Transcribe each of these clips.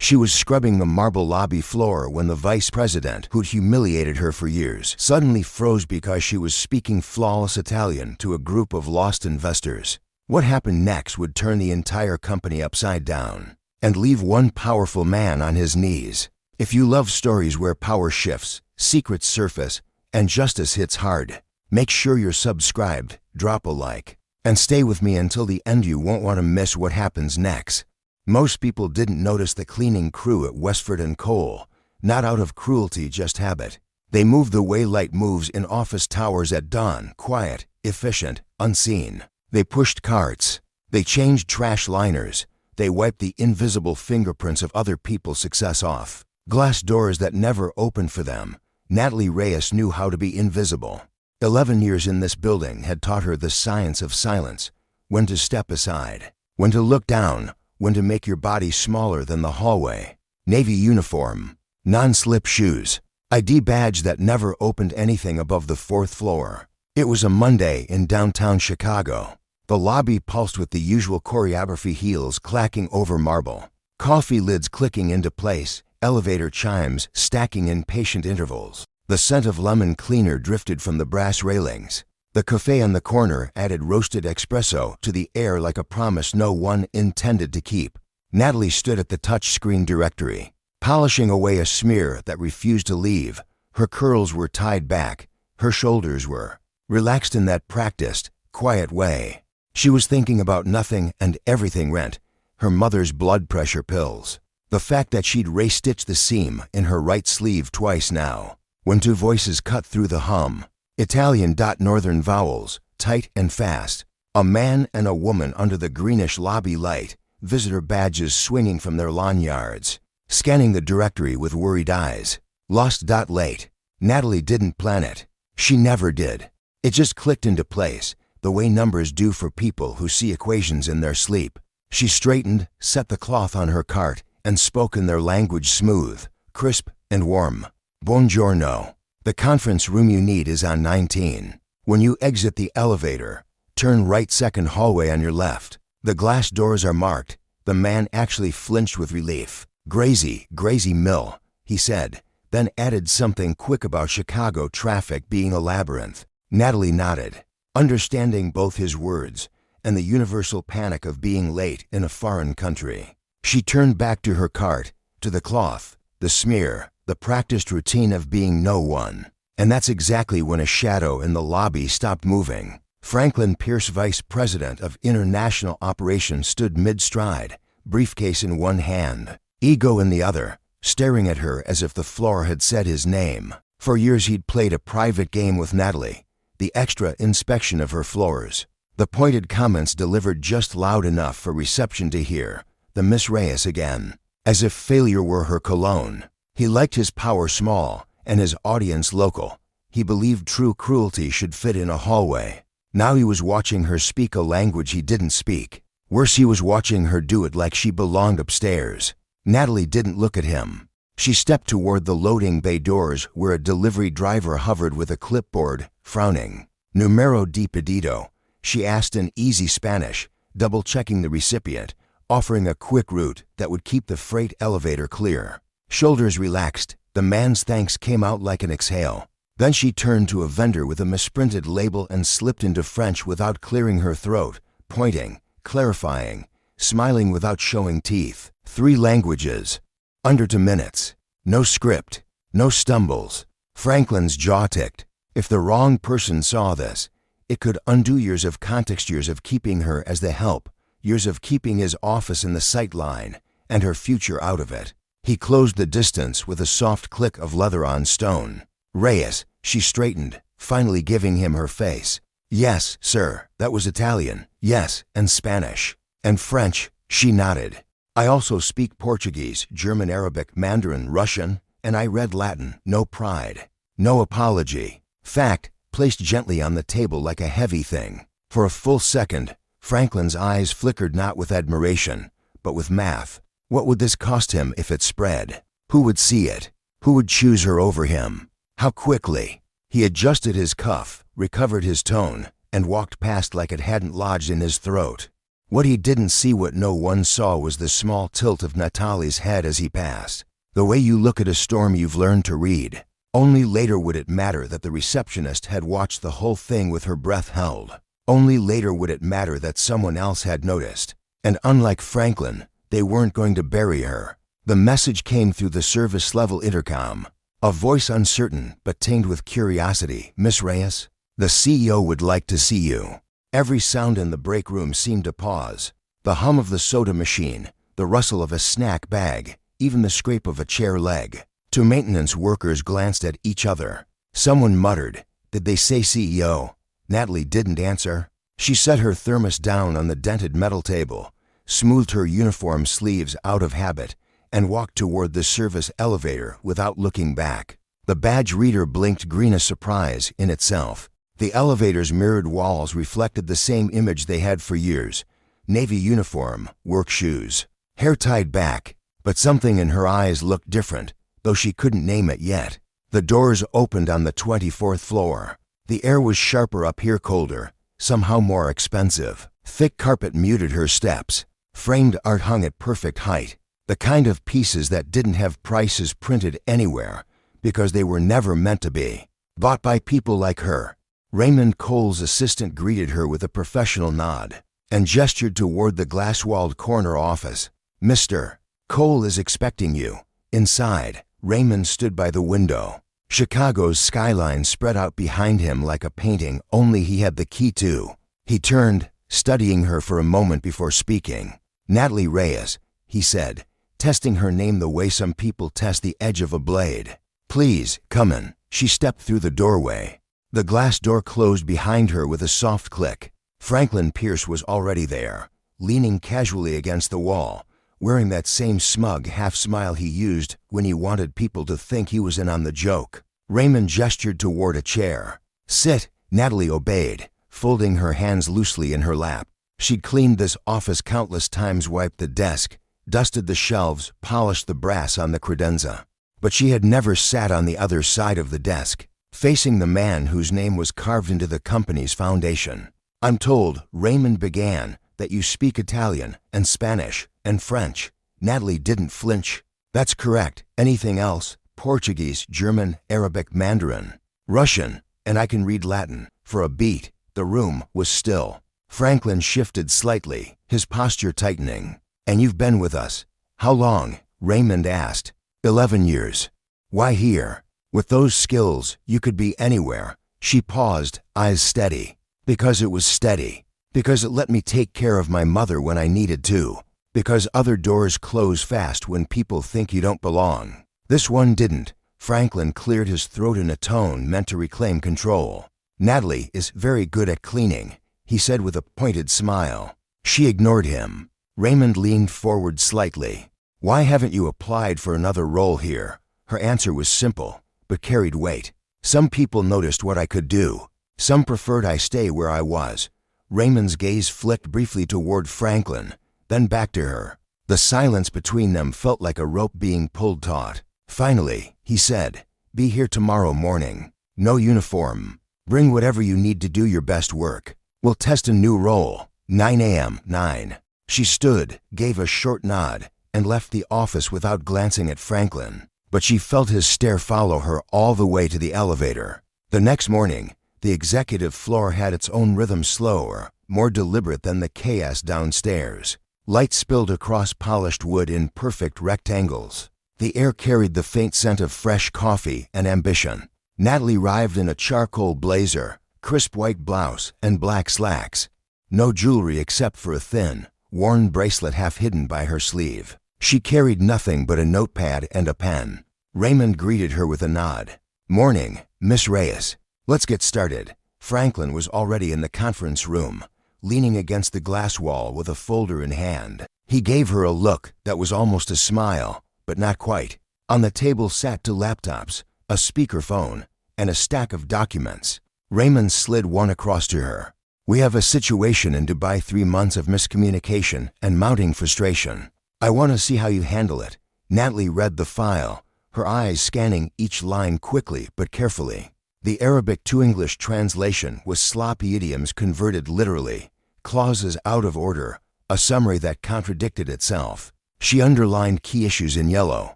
She was scrubbing the marble lobby floor when the vice president, who'd humiliated her for years, suddenly froze because she was speaking flawless Italian to a group of lost investors. What happened next would turn the entire company upside down and leave one powerful man on his knees. If you love stories where power shifts, secrets surface, and justice hits hard, make sure you're subscribed, drop a like, and stay with me until the end. You won't want to miss what happens next. Most people didn't notice the cleaning crew at Westford & Cole, not out of cruelty, just habit. They moved the way light moves in office towers at dawn, quiet, efficient, unseen. They pushed carts. They changed trash liners. They wiped the invisible fingerprints of other people's success off. Glass doors that never opened for them. Natalie Reyes knew how to be invisible. 11 years in this building had taught her the science of silence, when to step aside, when to look down, when to make your body smaller than the hallway. Navy uniform, non-slip shoes, ID badge that never opened anything above the 4th floor. It was a Monday in downtown Chicago. The lobby pulsed with the usual choreography, heels clacking over marble, coffee lids clicking into place, elevator chimes stacking in patient intervals. The scent of lemon cleaner drifted from the brass railings. The cafe on the corner added roasted espresso to the air like a promise no one intended to keep. Natalie stood at the touchscreen directory, polishing away a smear that refused to leave. Her curls were tied back. Her shoulders were relaxed in that practiced, quiet way. She was thinking about nothing and everything: rent, her mother's blood pressure pills, the fact that she'd re-stitched the seam in her right sleeve twice now. When two voices cut through the hum, Italian northern vowels, tight and fast. A man and a woman under the greenish lobby light, visitor badges swinging from their lanyards, scanning the directory with worried eyes. Lost. Late. Natalie didn't plan it. She never did. It just clicked into place, the way numbers do for people who see equations in their sleep. She straightened, set the cloth on her cart, and spoke in their language, smooth, crisp, and warm. Buongiorno. The conference room you need is on 19. When you exit the elevator, turn right, second hallway on your left. The glass doors are marked. The man actually flinched with relief. Grazy Mill, he said, then added something quick about Chicago traffic being a labyrinth. Natalie nodded, understanding both his words and the universal panic of being late in a foreign country. She turned back to her cart, to the cloth, the smear, the practiced routine of being no one. And that's exactly when a shadow in the lobby stopped moving. Franklin Pierce, vice president of international operations, stood mid-stride, briefcase in one hand, ego in the other, staring at her as if the floor had said his name. For years he'd played a private game with Natalie, the extra inspection of her floors, the pointed comments delivered just loud enough for reception to hear, the Miss Reyes again, as if failure were her cologne. He liked his power small and his audience local. He believed true cruelty should fit in a hallway. Now he was watching her speak a language he didn't speak. Worse, he was watching her do it like she belonged upstairs. Natalie didn't look at him. She stepped toward the loading bay doors where a delivery driver hovered with a clipboard, frowning. Numero de pedido, she asked in easy Spanish, double-checking the recipient, offering a quick route that would keep the freight elevator clear. Shoulders relaxed, the man's thanks came out like an exhale. Then she turned to a vendor with a misprinted label and slipped into French without clearing her throat, pointing, clarifying, smiling without showing teeth. 3 languages. Under 2 minutes. No script. No stumbles. Franklin's jaw ticked. If the wrong person saw this, it could undo years of context, years of keeping her as the help, years of keeping his office in the sight line, and her future out of it. He closed the distance with a soft click of leather on stone. Reyes, she straightened, finally giving him her face. Yes, sir, that was Italian. Yes, and Spanish. And French, she nodded. I also speak Portuguese, German, Arabic, Mandarin, Russian, and I read Latin. No pride. No apology. Fact, placed gently on the table like a heavy thing. For a full second, Franklin's eyes flickered not with admiration, but with math. What would this cost him if it spread? Who would see it? Who would choose her over him? How quickly? He adjusted his cuff, recovered his tone, and walked past like it hadn't lodged in his throat. What he didn't see, what no one saw, was the small tilt of Natalie's head as he passed. The way you look at a storm you've learned to read. Only later would it matter that the receptionist had watched the whole thing with her breath held. Only later would it matter that someone else had noticed. And unlike Franklin, they weren't going to bury her. The message came through the service-level intercom. A voice uncertain but tinged with curiosity. "Miss Reyes, the CEO would like to see you." Every sound in the break room seemed to pause. The hum of the soda machine, the rustle of a snack bag, even the scrape of a chair leg. Two maintenance workers glanced at each other. Someone muttered, "Did they say CEO?" Natalie didn't answer. She set her thermos down on the dented metal table, smoothed her uniform sleeves out of habit, and walked toward the service elevator without looking back. The badge reader blinked green, a surprise in itself. The elevator's mirrored walls reflected the same image they had for years. Navy uniform, work shoes, hair tied back. But something in her eyes looked different, though she couldn't name it yet. The doors opened on the 24th floor. The air was sharper up here, colder, somehow more expensive. Thick carpet muted her steps. Framed art hung at perfect height. The kind of pieces that didn't have prices printed anywhere, because they were never meant to be. Bought by people like her. Raymond Cole's assistant greeted her with a professional nod, and gestured toward the glass-walled corner office. "Mr. Cole is expecting you." Inside, Raymond stood by the window. Chicago's skyline spread out behind him like a painting only he had the key to. He turned, studying her for a moment before speaking. "Natalie Reyes," he said, testing her name the way some people test the edge of a blade. "Please, come in." She stepped through the doorway. The glass door closed behind her with a soft click. Franklin Pierce was already there, leaning casually against the wall, wearing that same smug half-smile he used when he wanted people to think he was in on the joke. Raymond gestured toward a chair. "Sit." Natalie obeyed, folding her hands loosely in her lap. She'd cleaned this office countless times, wiped the desk, dusted the shelves, polished the brass on the credenza. But she had never sat on the other side of the desk, facing the man whose name was carved into the company's foundation. "I'm told," Raymond began, "that you speak Italian and Spanish and French." Natalie didn't flinch. "That's correct. Anything else?" "Portuguese, German, Arabic, Mandarin, Russian, and I can read Latin." For a beat, the room was still. Franklin shifted slightly, his posture tightening. "And you've been with us. How long?" Raymond asked. 11 years. "Why here? With those skills, you could be anywhere." She paused, eyes steady. "Because it was steady. Because it let me take care of my mother when I needed to. Because other doors close fast when people think you don't belong. This one didn't." Franklin cleared his throat in a tone meant to reclaim control. "Natalie is very good at cleaning," he said with a pointed smile. She ignored him. Raymond leaned forward slightly. "Why haven't you applied for another role here?" Her answer was simple, but carried weight. "Some people noticed what I could do. Some preferred I stay where I was." Raymond's gaze flicked briefly toward Franklin, then back to her. The silence between them felt like a rope being pulled taut. Finally, he said, "Be here tomorrow morning. No uniform. Bring whatever you need to do your best work. We'll test a new role. 9 a.m. 9. She stood, gave a short nod, and left the office without glancing at Franklin. But she felt his stare follow her all the way to the elevator. The next morning, the executive floor had its own rhythm, slower, more deliberate than the chaos downstairs. Light spilled across polished wood in perfect rectangles. The air carried the faint scent of fresh coffee and ambition. Natalie arrived in a charcoal blazer, crisp white blouse, and black slacks. No jewelry except for a thin, worn bracelet half hidden by her sleeve. She carried nothing but a notepad and a pen. Raymond greeted her with a nod. "Morning, Miss Reyes. Let's get started." Franklin was already in the conference room, leaning against the glass wall with a folder in hand. He gave her a look that was almost a smile, but not quite. On the table sat 2 laptops, a speakerphone, and a stack of documents. Raymond slid one across to her. "We have a situation in Dubai, 3 months of miscommunication and mounting frustration. I want to see how you handle it." Natalie read the file, her eyes scanning each line quickly but carefully. The Arabic to English translation was sloppy idioms converted literally, clauses out of order, a summary that contradicted itself. She underlined key issues in yellow,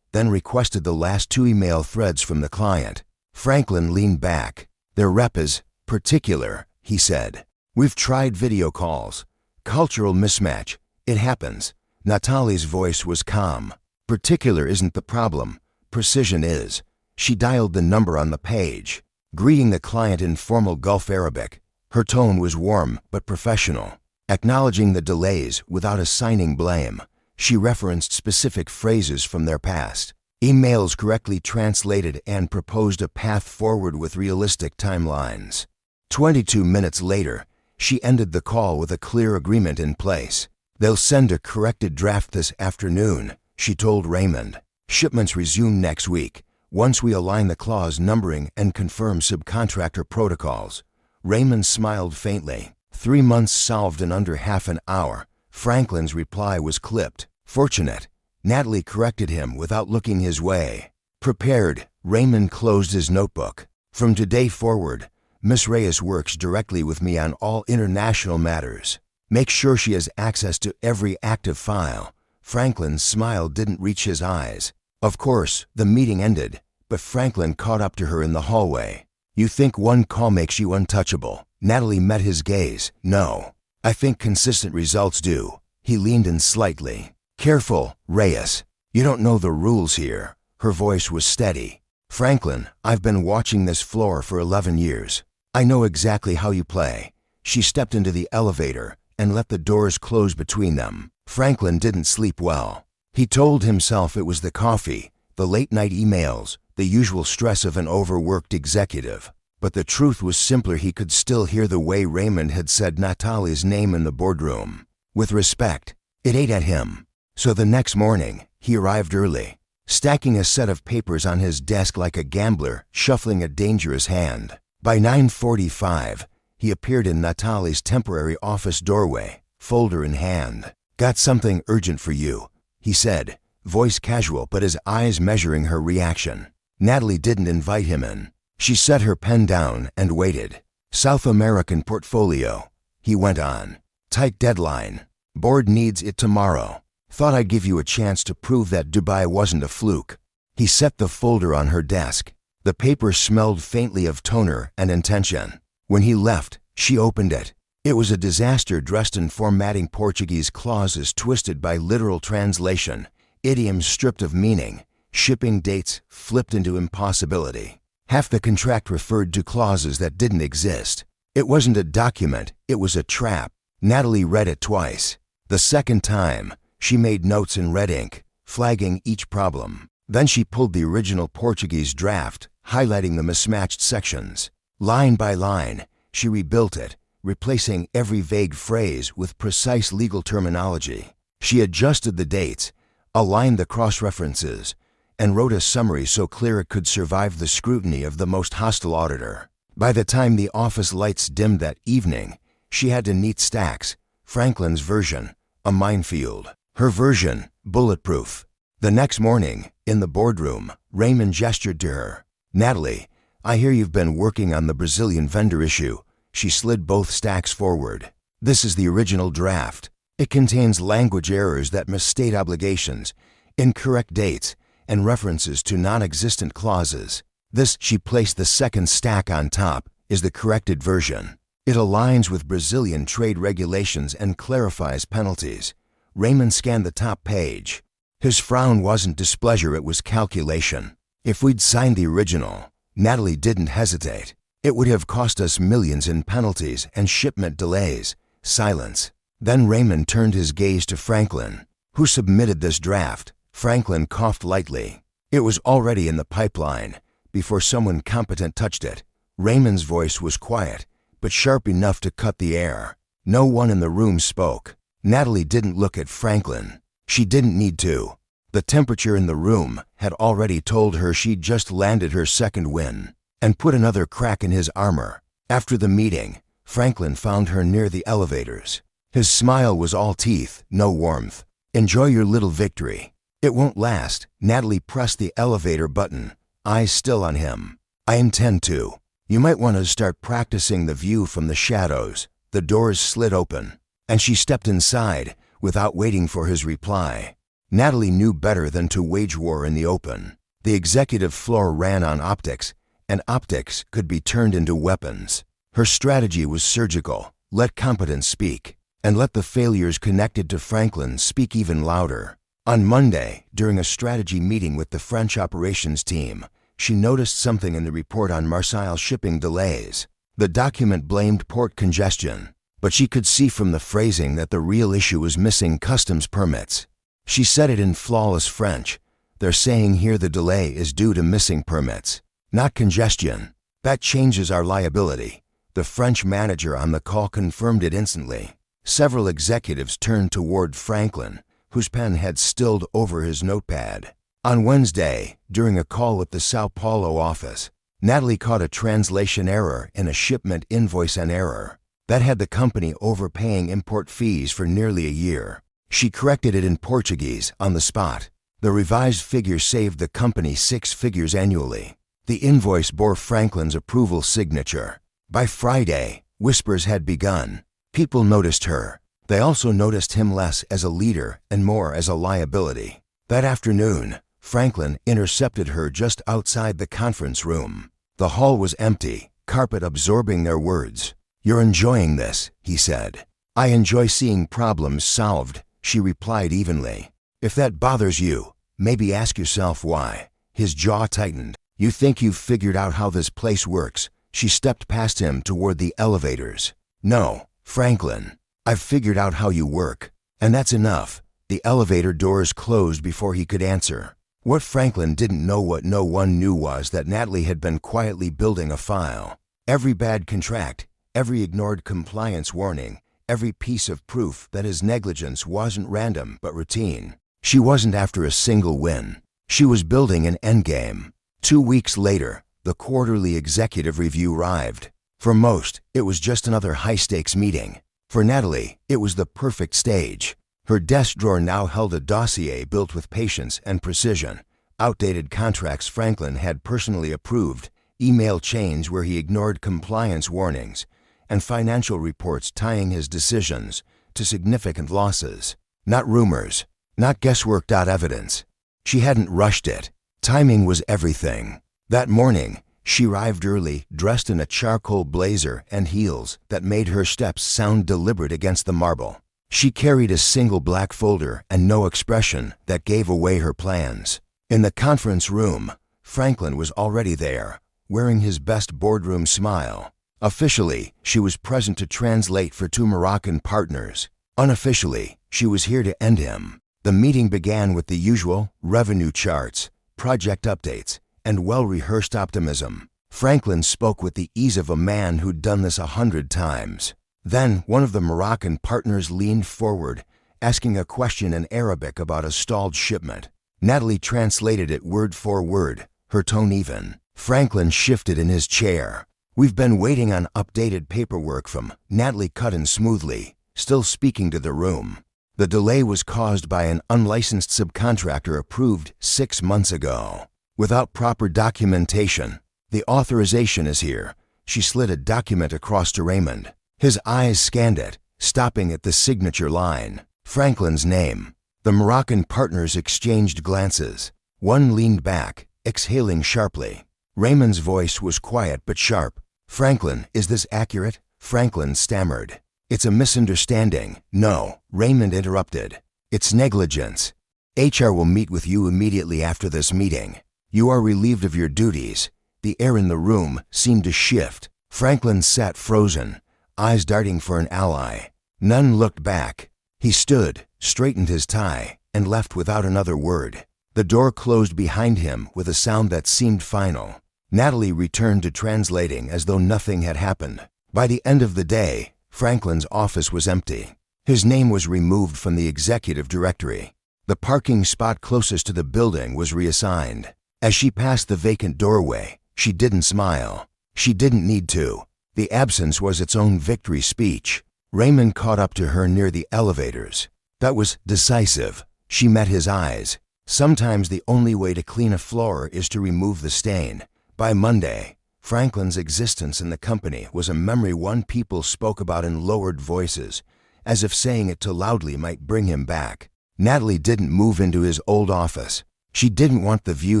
then requested the last 2 email threads from the client. Franklin leaned back. "Their rep is particular," he said. "We've tried video calls. Cultural mismatch. It happens." Natalie's voice was calm. "Particular isn't the problem. Precision is." She dialed the number on the page, greeting the client in formal Gulf Arabic. Her tone was warm but professional, acknowledging the delays without assigning blame. She referenced specific phrases from their past, emails correctly translated, and proposed a path forward with realistic timelines. 22 minutes later, she ended the call with a clear agreement in place. "They'll send a corrected draft this afternoon," she told Raymond. "Shipments resume next week, once we align the clause numbering and confirm subcontractor protocols." Raymond smiled faintly. 3 months solved in under half an hour. Franklin's reply was clipped. "Fortunate." Natalie corrected him without looking his way. "Prepared." Raymond closed his notebook. "From today forward, Miss Reyes works directly with me on all international matters. Make sure she has access to every active file." Franklin's smile didn't reach his eyes. Of course, the meeting ended, but Franklin caught up to her in the hallway. "You think one call makes you untouchable?" Natalie met his gaze. "No. I think consistent results do." He leaned in slightly. "Careful, Reyes. You don't know the rules here." Her voice was steady. "Franklin, I've been watching this floor for 11 years. I know exactly how you play." She stepped into the elevator and let the doors close between them. Franklin didn't sleep well. He told himself it was the coffee, the late-night emails, the usual stress of an overworked executive. But the truth was simpler. He could still hear the way Raymond had said Natalie's name in the boardroom. With respect, it ate at him. So the next morning, he arrived early, stacking a set of papers on his desk like a gambler shuffling a dangerous hand. By 9:45, he appeared in Natalie's temporary office doorway, folder in hand. "Got something urgent for you," he said, voice casual but his eyes measuring her reaction. Natalie didn't invite him in. She set her pen down and waited. "South American portfolio," he went on. "Tight deadline. Board needs it tomorrow. Thought I'd give you a chance to prove that Dubai wasn't a fluke." He set the folder on her desk. The paper smelled faintly of toner and intention. When he left, she opened it. It was a disaster dressed in formatting, Portuguese clauses twisted by literal translation, idioms stripped of meaning, shipping dates flipped into impossibility. Half the contract referred to clauses that didn't exist. It wasn't a document, it was a trap. Natalie read it twice. The second time, she made notes in red ink, flagging each problem. Then she pulled the original Portuguese draft, highlighting the mismatched sections. Line by line, she rebuilt it, replacing every vague phrase with precise legal terminology. She adjusted the dates, aligned the cross-references, and wrote a summary so clear it could survive the scrutiny of the most hostile auditor. By the time the office lights dimmed that evening, she had to neat stacks. Franklin's version, a minefield. Her version, bulletproof. The next morning, in the boardroom, Raymond gestured to her. "Natalie, I hear you've been working on the Brazilian vendor issue." She slid both stacks forward. "This is the original draft. It contains language errors that misstate obligations, incorrect dates, and references to non-existent clauses. This," she placed the second stack on top, "is the corrected version. It aligns with Brazilian trade regulations and clarifies penalties." Raymond scanned the top page. His frown wasn't displeasure, it was calculation. "If we'd signed the original," Natalie didn't hesitate, "it would have cost us millions in penalties and shipment delays." Silence. Then Raymond turned his gaze to Franklin. "Who submitted this draft?" Franklin coughed lightly. "It was already in the pipeline, before someone competent touched it." Raymond's voice was quiet, but sharp enough to cut the air. No one in the room spoke. Natalie didn't look at Franklin. She didn't need to. The temperature in the room had already told her she'd just landed her second win and put another crack in his armor. After the meeting, Franklin found her near the elevators. His smile was all teeth, no warmth. "Enjoy your little victory. It won't last." Natalie pressed the elevator button, eyes still on him. "I intend to. You might want to start practicing the view from the shadows." The doors slid open, and she stepped inside, without waiting for his reply. Natalie knew better than to wage war in the open. The executive floor ran on optics, and optics could be turned into weapons. Her strategy was surgical. Let competence speak, and let the failures connected to Franklin speak even louder. On Monday, during a strategy meeting with the French operations team, she noticed something in the report on Marseille shipping delays. The document blamed port congestion, but she could see from the phrasing that the real issue was missing customs permits. She said it in flawless French. "They're saying here the delay is due to missing permits, not congestion. That changes our liability." The French manager on the call confirmed it instantly. Several executives turned toward Franklin, whose pen had stilled over his notepad. On Wednesday, during a call with the Sao Paulo office, Natalie caught a translation error in a shipment invoice and error that had the company overpaying import fees for nearly a year. She corrected it in Portuguese on the spot. The revised figure saved the company 6 figures annually. The invoice bore Franklin's approval signature. By Friday, whispers had begun. People noticed her. They also noticed him less as a leader and more as a liability. That afternoon, Franklin intercepted her just outside the conference room. The hall was empty, carpet absorbing their words. "You're enjoying this," he said. "I enjoy seeing problems solved," she replied evenly. "If that bothers you, maybe ask yourself why." His jaw tightened. "You think you've figured out how this place works?" She stepped past him toward the elevators. "No, Franklin. I've figured out how you work, and that's enough." The elevator doors closed before he could answer. What Franklin didn't know, what no one knew, was that Natalie had been quietly building a file. Every bad contract, every ignored compliance warning, every piece of proof that his negligence wasn't random but routine. She wasn't after a single win. She was building an endgame. 2 weeks later, the quarterly executive review arrived. For most, it was just another high-stakes meeting. For Natalie, it was the perfect stage. Her desk drawer now held a dossier built with patience and precision. Outdated contracts Franklin had personally approved, email chains where he ignored compliance warnings, and financial reports tying his decisions to significant losses. Not rumors, not guesswork. Evidence. She hadn't rushed it. Timing was everything. That morning, she arrived early, dressed in a charcoal blazer and heels that made her steps sound deliberate against the marble. She carried a single black folder and no expression that gave away her plans. In the conference room, Franklin was already there, wearing his best boardroom smile. Officially, she was present to translate for 2 Moroccan partners. Unofficially, she was here to end him. The meeting began with the usual revenue charts, project updates, and well-rehearsed optimism. Franklin spoke with the ease of a man who'd done this 100 times. Then one of the Moroccan partners leaned forward, asking a question in Arabic about a stalled shipment. Natalie translated it word for word, her tone even. Franklin shifted in his chair. "We've been waiting on updated paperwork from," Natalie cut in smoothly, still speaking to the room. "The delay was caused by an unlicensed subcontractor approved 6 months ago, without proper documentation. The authorization is here." She slid a document across to Raymond. His eyes scanned it, stopping at the signature line. Franklin's name. The Moroccan partners exchanged glances. One leaned back, exhaling sharply. Raymond's voice was quiet but sharp. "Franklin, is this accurate?" Franklin stammered. "It's a misunderstanding." "No," Raymond interrupted. "It's negligence. HR will meet with you immediately after this meeting. You are relieved of your duties." The air in the room seemed to shift. Franklin sat frozen, eyes darting for an ally. None looked back. He stood, straightened his tie, and left without another word. The door closed behind him with a sound that seemed final. Natalie returned to translating as though nothing had happened. By the end of the day, Franklin's office was empty. His name was removed from the executive directory. The parking spot closest to the building was reassigned. As she passed the vacant doorway, she didn't smile. She didn't need to. The absence was its own victory speech. Raymond caught up to her near the elevators. That was decisive. She met his eyes. Sometimes the only way to clean a floor is to remove the stain. By Monday, Franklin's existence in the company was a memory people spoke about in lowered voices, as if saying it too loudly might bring him back. Natalie didn't move into his old office. She didn't want the view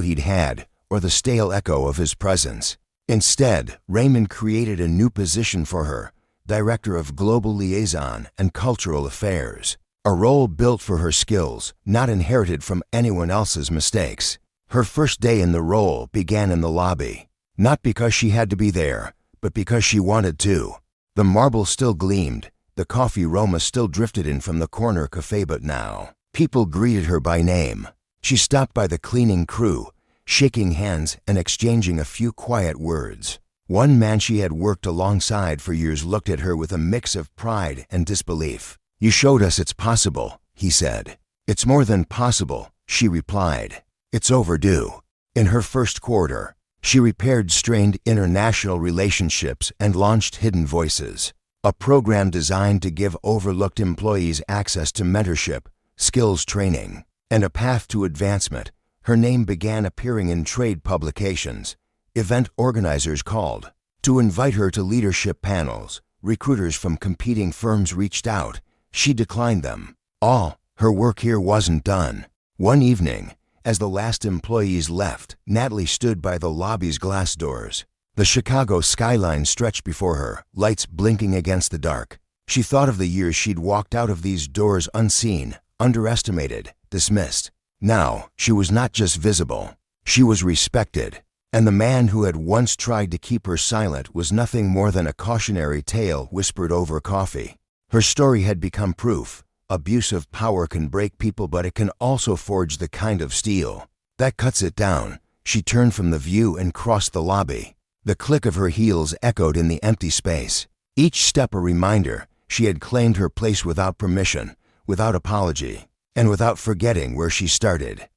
he'd had or the stale echo of his presence. Instead, Raymond created a new position for her, Director of Global Liaison and Cultural Affairs, a role built for her skills, not inherited from anyone else's mistakes. Her first day in the role began in the lobby, not because she had to be there, but because she wanted to. The marble still gleamed, the coffee aroma still drifted in from the corner cafe, but now people greeted her by name. She stopped by the cleaning crew, shaking hands and exchanging a few quiet words. One man she had worked alongside for years looked at her with a mix of pride and disbelief. "You showed us it's possible," he said. "It's more than possible," she replied. "It's overdue." In her first quarter, she repaired strained international relationships and launched Hidden Voices, a program designed to give overlooked employees access to mentorship, skills training, and a path to advancement. Her name began appearing in trade publications. Event organizers called to invite her to leadership panels. Recruiters from competing firms reached out. She declined them. All her work here wasn't done. One evening, as the last employees left, Natalie stood by the lobby's glass doors. The Chicago skyline stretched before her, lights blinking against the dark. She thought of the years she'd walked out of these doors unseen, underestimated, dismissed. Now, she was not just visible, she was respected. And the man who had once tried to keep her silent was nothing more than a cautionary tale whispered over coffee. Her story had become proof. Abuse of power can break people, but it can also forge the kind of steel that cuts it down. She turned from the view and crossed the lobby. The click of her heels echoed in the empty space. Each step a reminder she had claimed her place without permission, without apology, and without forgetting where she started.